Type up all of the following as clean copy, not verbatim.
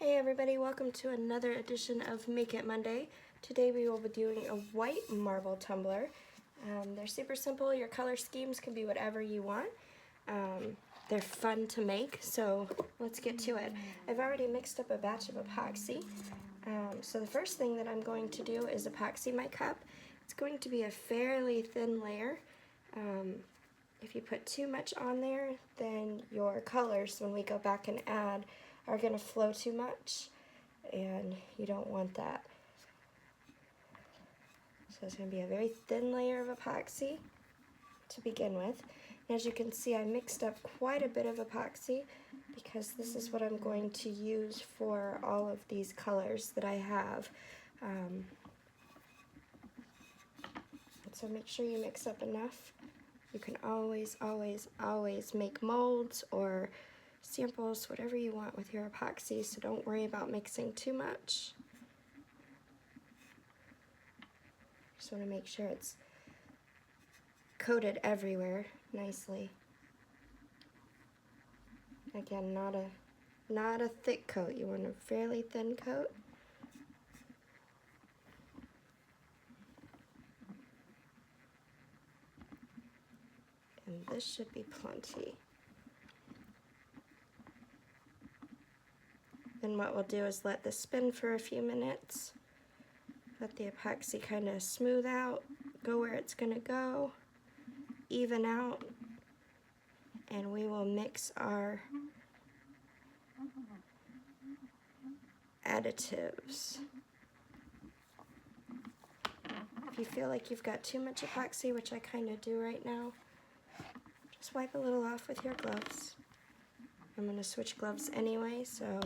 Hey everybody, welcome to another edition of Make It Monday. Today we will be doing a white marble tumbler. They're super simple. Your color schemes can be whatever you want. They're fun to make, so let's get to it. I've already mixed up a batch of epoxy. So the first thing that I'm going to do is epoxy my cup. It's going to be a fairly thin layer. If you put too much on there, then your colors, when we go back and add, are going to flow too much, and you don't want that. So it's going to be a very thin layer of epoxy to begin with. And as you can see, I mixed up quite a bit of epoxy because this is what I'm going to use for all of these colors that I have. So make sure you mix up enough. You can always make molds or samples, whatever you want with your epoxy, so don't worry about mixing too much. Just want to make sure it's coated everywhere nicely. Again, not a thick coat. You want a fairly thin coat. And this should be plenty. Then what we'll do is let this spin for a few minutes. Let the epoxy kind of smooth out, go where it's going to go, even out, and we will mix our additives. If you feel like you've got too much epoxy, which I kind of do right now, just wipe a little off with your gloves. I'm going to switch gloves anyway, so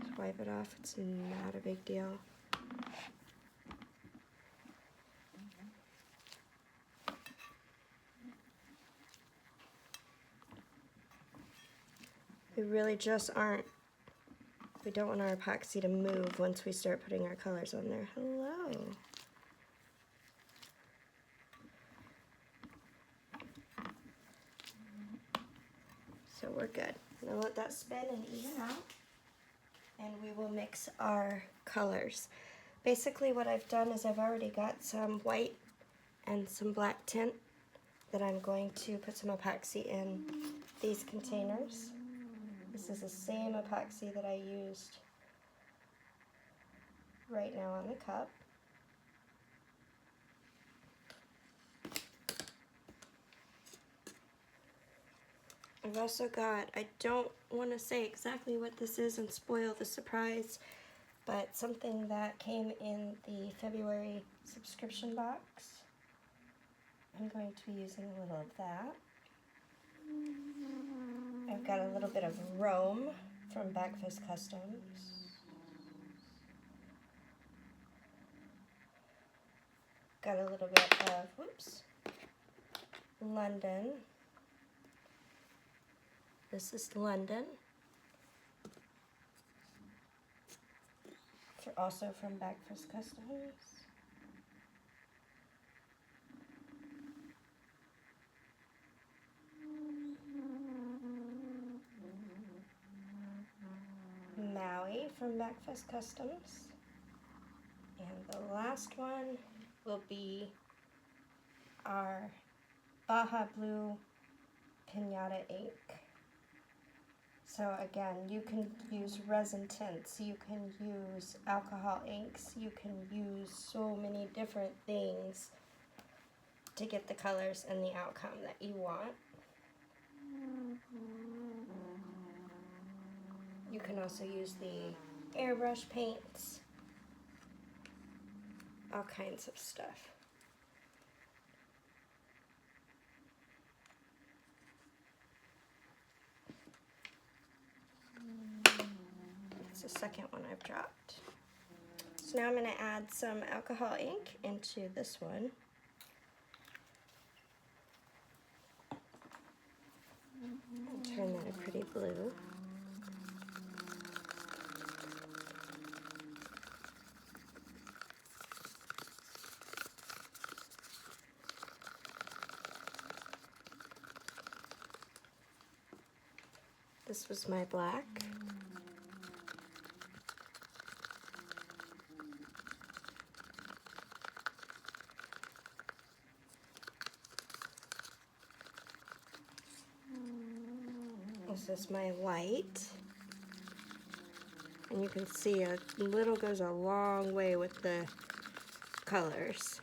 just wipe it off. It's not a big deal. We really just we don't want our epoxy to move once we start putting our colors on there. Hello. So we're good. Now let that spin and even out, and we will mix our colors. Basically what I've done is I've already got some white and some black tint that I'm going to put some epoxy in these containers. This is the same epoxy that I used right now on the cup. I've also got, I don't want to say exactly what this is and spoil the surprise, but something that came in the February subscription box. I'm going to be using a little of that. I've got a little bit of Rome from Backfist Customs. Got a little bit of, London. This is London. Also from Backfist Customs. Maui from Backfist Customs. And the last one will be our Baha Blue Piñata ink. So again, you can use resin tints, you can use alcohol inks, you can use so many different things to get the colors and the outcome that you want. You can also use the airbrush paints, all kinds of stuff. It's the second one I've dropped. So now I'm going to add some alcohol ink into this one. I'll turn that a pretty blue. This was my black. This is my white. And you can see a little goes a long way with the colors.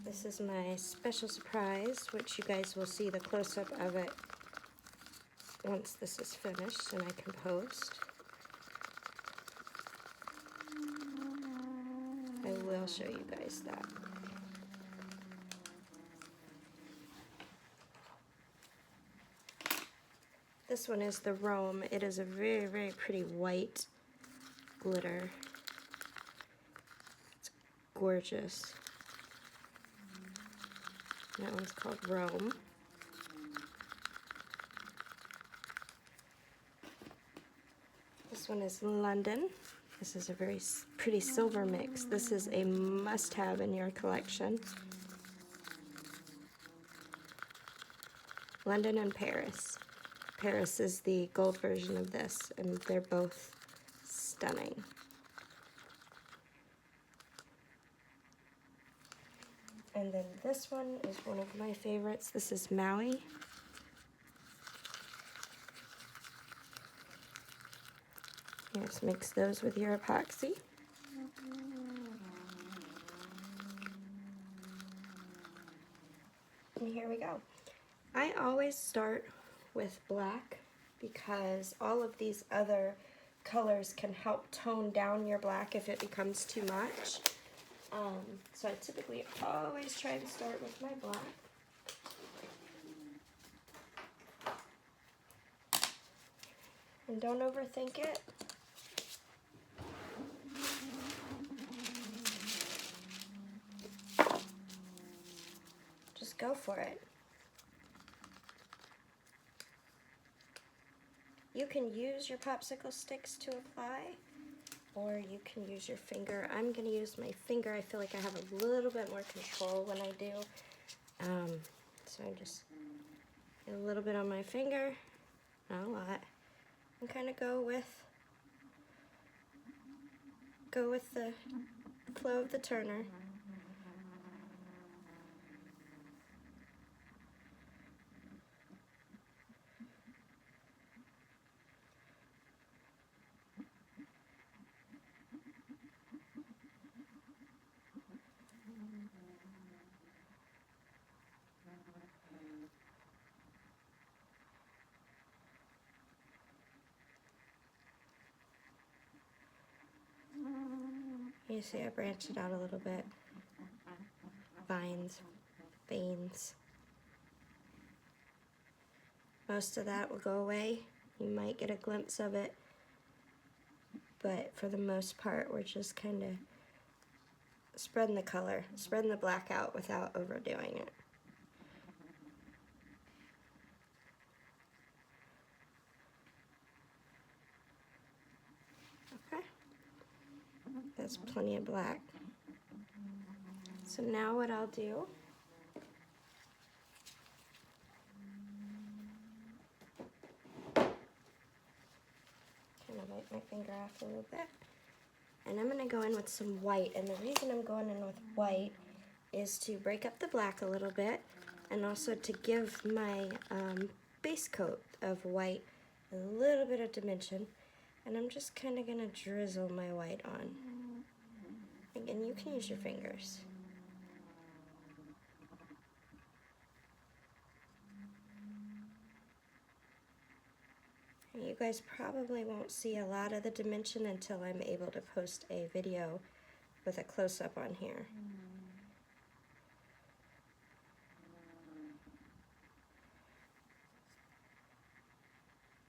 This is my special surprise, which you guys will see the close-up of it once this is finished and I can post. I will show you guys that. This one is the Rome. It is a very, very pretty white glitter. It's gorgeous. That one's called Rome. This one is London. This is a very pretty silver mix. This is a must-have in your collection. London and Paris. Paris is the gold version of this, and they're both stunning. And then this one is one of my favorites. This is Maui. Just mix those with your epoxy. And here we go. I always start with black because all of these other colors can help tone down your black if it becomes too much. So I typically always try to start with my black. And don't overthink it. Just go for it. You can use your popsicle sticks to apply, or you can use your finger. I'm going to use my finger. I feel like I have a little bit more control when I do. So I just get a little bit on my finger, not a lot, and kind of go with the flow of the turner. You see I branched it out a little bit. Vines, veins. Most of that will go away. You might get a glimpse of it, but for the most part we're just kind of spreading the color, spreading the black out without overdoing it. Okay, that's plenty of black. So now what I'll do, kind of wipe my finger off a little bit, and I'm going to go in with some white. And the reason I'm going in with white is to break up the black a little bit, and also to give my base coat of white a little bit of dimension. And I'm just kind of going to drizzle my white on. Again, you can use your fingers. You guys probably won't see a lot of the dimension until I'm able to post a video with a close-up on here.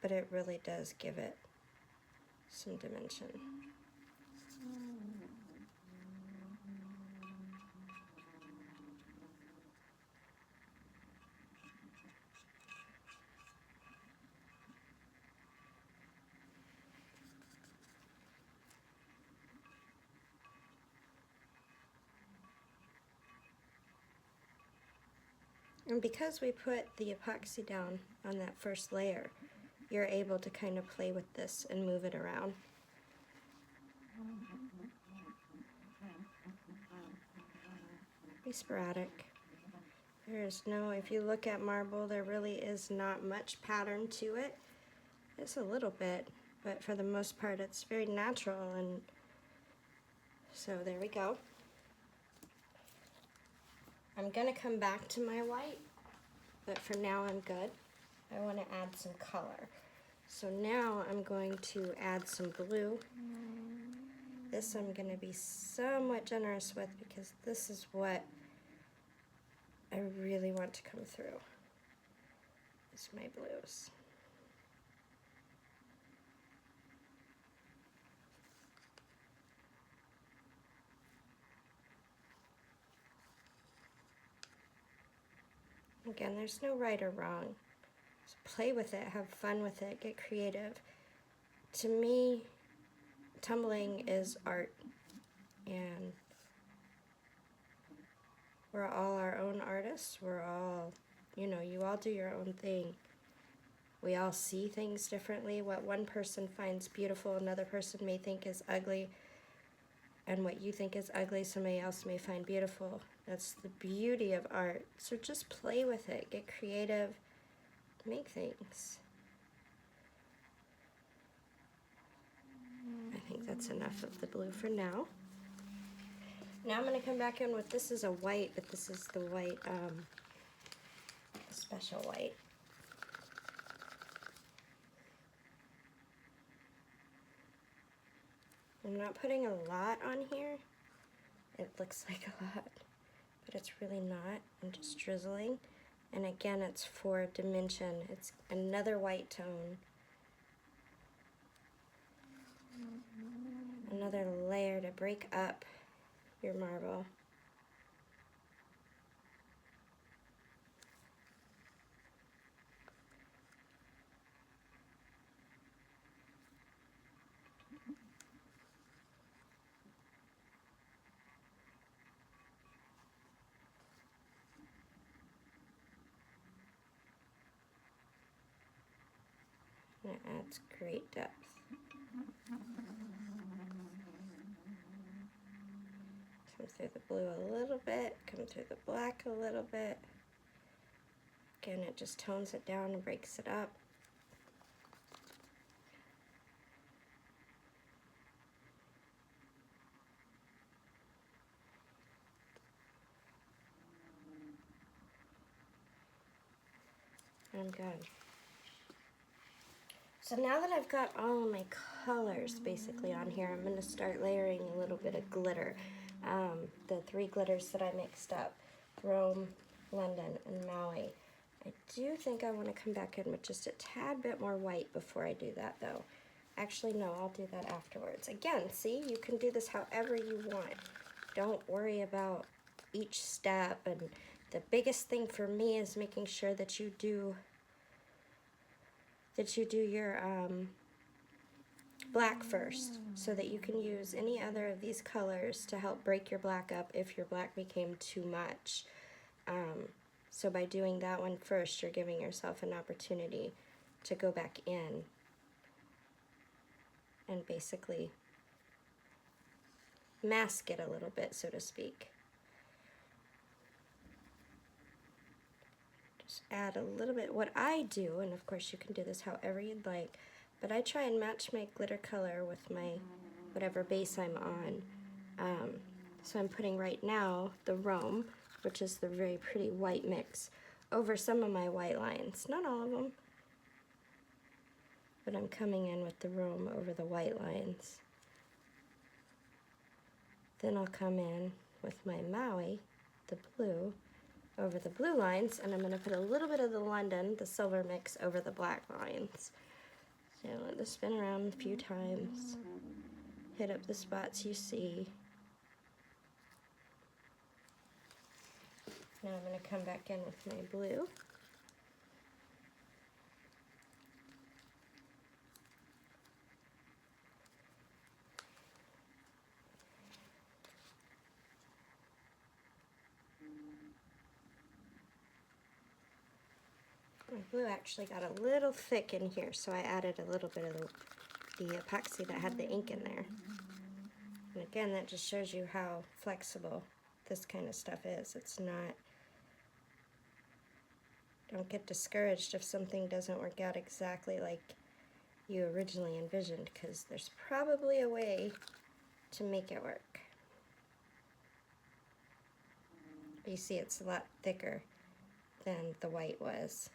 But it really does give it some dimension. And because we put the epoxy down on that first layer, you're able to kind of play with this and move it around. Pretty sporadic. There is no, if you look at marble, there really is not much pattern to it. It's a little bit, but for the most part it's very natural, and so there we go. I'm gonna come back to my white, but for now I'm good. I want to add some color. So now I'm going to add some blue. This I'm going to be somewhat generous with because this is what I really want to come through. Is my blues. Again, there's no right or wrong. So play with it, have fun with it, get creative. To me, tumbling is art, and we're all our own artists. We're all, you know, you all do your own thing. We all see things differently. What one person finds beautiful, another person may think is ugly, and what you think is ugly, somebody else may find beautiful. That's the beauty of art. So just play with it, get creative, make things. I think that's enough of the blue for now. Now I'm going to come back in with, this is a white, but this is the white, special white. I'm not putting a lot on here. It looks like a lot, but it's really not. I'm just drizzling. And again, it's for dimension. It's another white tone. Another layer to break up your marble. And it adds great depth. Come through the blue a little bit, come through the black a little bit. Again, it just tones it down and breaks it up. I'm good. So now that I've got all of my colors basically on here, I'm going to start layering a little bit of glitter. The 3 glitters that I mixed up, Rome, London, and Maui. I do think I want to come back in with just a tad bit more white before I do that though. Actually, no, I'll do that afterwards. Again, see, you can do this however you want. Don't worry about each step, and the biggest thing for me is making sure that you do your black first, so that you can use any other of these colors to help break your black up if your black became too much. So by doing that one first, you're giving yourself an opportunity to go back in and basically mask it a little bit, so to speak. Just add a little bit. What I do, and of course you can do this however you'd like, but I try and match my glitter color with my whatever base I'm on. So I'm putting right now the Rome, which is the very pretty white mix, over some of my white lines. Not all of them, but I'm coming in with the Rome over the white lines. Then I'll come in with my Maui, the blue, over the blue lines, and I'm going to put a little bit of the London, the silver mix, over the black lines. So let this spin around a few times, hit up the spots you see. Now I'm going to come back in with my blue. My blue actually got a little thick in here, so I added a little bit of the epoxy that had the ink in there. And again, that just shows you how flexible this kind of stuff is. It's not, don't get discouraged if something doesn't work out exactly like you originally envisioned, because there's probably a way to make it work. You see it's a lot thicker than the white was.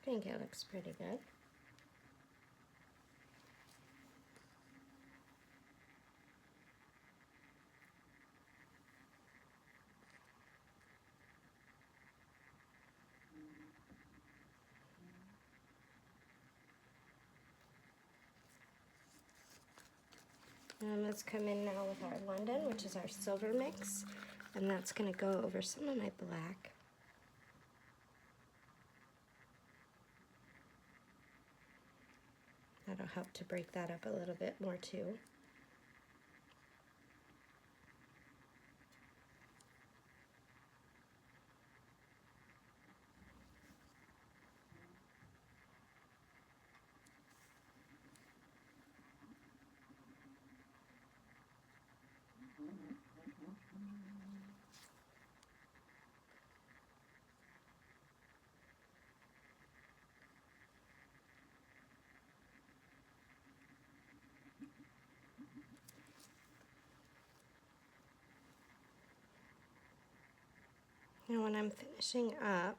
I think it looks pretty good. Let's come in now with our London, which is our silver mix, and that's going to go over some of my black. That'll help to break that up a little bit more too. Now when I'm finishing up,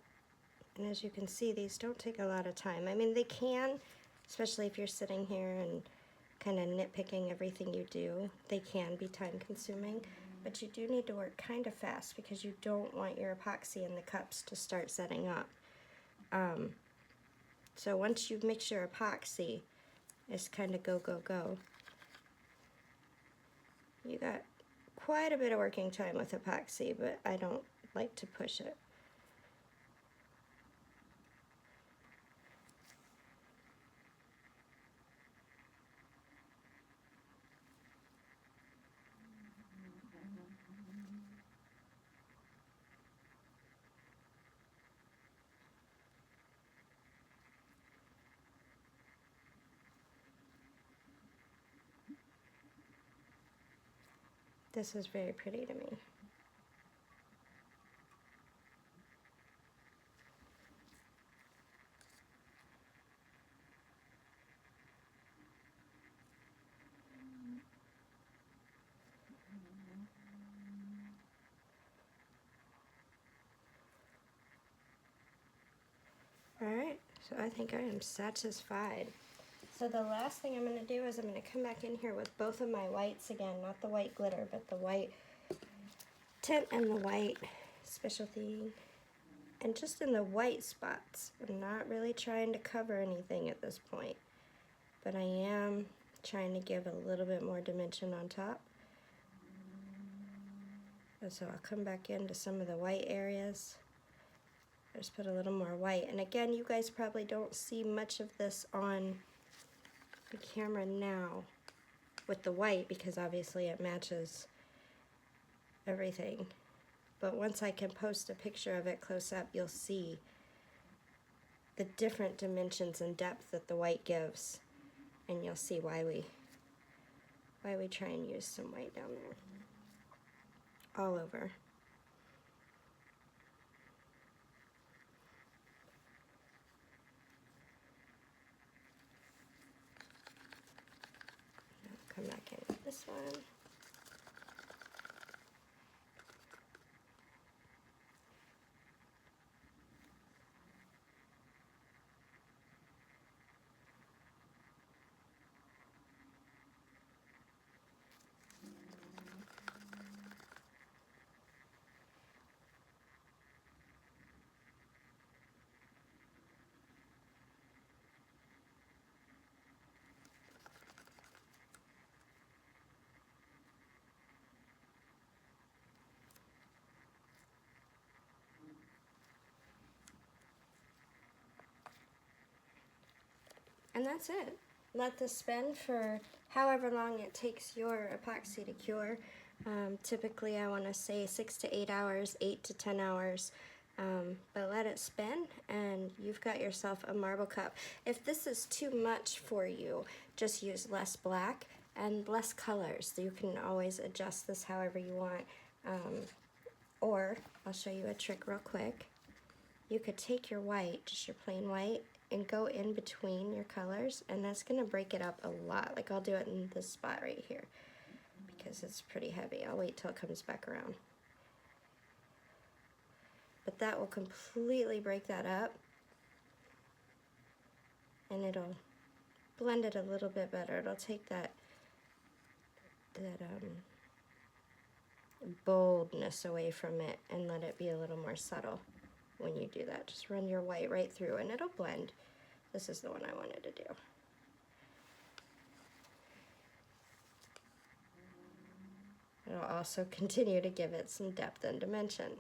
and as you can see, these don't take a lot of time. I mean, they can, especially if you're sitting here and kind of nitpicking everything you do, they can be time consuming, but you do need to work kind of fast because you don't want your epoxy in the cups to start setting up. So once you mix your epoxy, it's kind of go, go, go. You got quite a bit of working time with epoxy, but I don't like to push it. This is very pretty to me. Alright, so I think I am satisfied. So the last thing I'm going to do is I'm going to come back in here with both of my whites again, not the white glitter, but the white tint and the white specialty, and just in the white spots. I'm not really trying to cover anything at this point, but I am trying to give a little bit more dimension on top. And so I'll come back into some of the white areas. Just put a little more white. And again, you guys probably don't see much of this on the camera now with the white because obviously it matches everything. But once I can post a picture of it close up, you'll see the different dimensions and depth that the white gives. And you'll see why we try and use some white down there. All over. Come back in with this one. that's it. Let this spin for however long it takes your epoxy to cure. Typically I want to say 6 to 8 hours, 8 to 10 hours. But let it spin and you've got yourself a marble cup. If this is too much for you, just use less black and less colors. You can always adjust this however you want. Or I'll show you a trick real quick. You could take your white, just your plain white, and go in between your colors, and that's gonna break it up a lot. Like I'll do it in this spot right here because it's pretty heavy. I'll wait till it comes back around. But that will completely break that up, and it'll blend it a little bit better. It'll take that boldness away from it and let it be a little more subtle when you do that. Just run your white right through and it'll blend. This is the one I wanted to do. It'll also continue to give it some depth and dimension.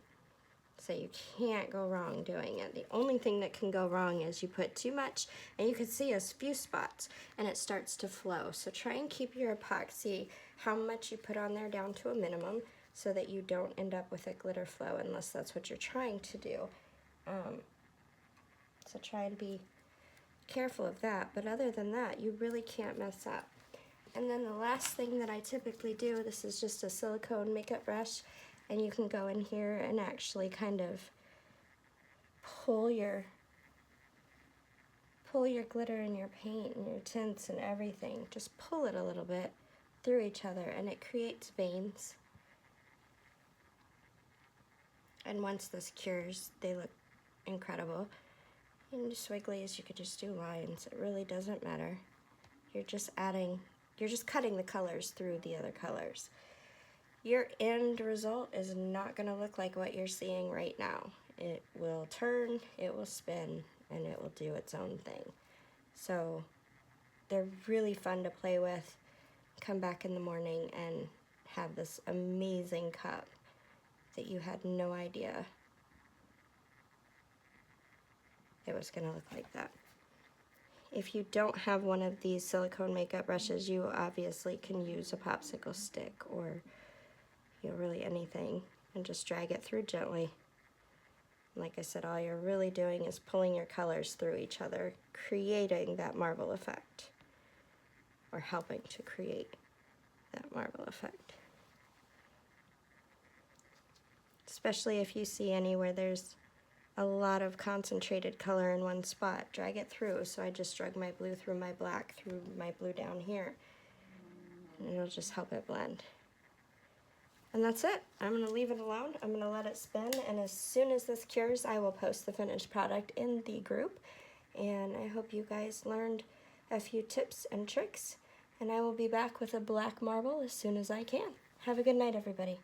So you can't go wrong doing it. The only thing that can go wrong is you put too much, and you can see a few spots and it starts to flow. So try and keep your epoxy, how much you put on there, down to a minimum so that you don't end up with a glitter flow unless that's what you're trying to do. So try and be careful of that, but other than that, you really can't mess up. And then the last thing that I typically do, this is just a silicone makeup brush, and you can go in here and actually kind of pull your glitter and your paint and your tints and everything. Just pull it a little bit through each other, and it creates veins. And once this cures, they look incredible. And just wigglies, you could just do lines. It really doesn't matter. You're just cutting the colors through the other colors. Your end result is not going to look like what you're seeing right now. It will turn, it will spin, and it will do its own thing. So they're really fun to play with. Come back in the morning and have this amazing cup that you had no idea it was going to look like that. If you don't have one of these silicone makeup brushes, you obviously can use a popsicle stick or really anything, and just drag it through gently. Like I said, all you're really doing is pulling your colors through each other, creating that marble effect, or helping to create that marble effect. Especially if you see any where there's a lot of concentrated color in one spot, drag it through. So I just drug my blue through my black, through my blue down here, and it'll just help it blend. And that's it. I'm going to leave it alone. I'm going to let it spin, and as soon as this cures, I will post the finished product in the group. And I hope you guys learned a few tips and tricks, and I will be back with a black marble as soon as I can. Have a good night, everybody.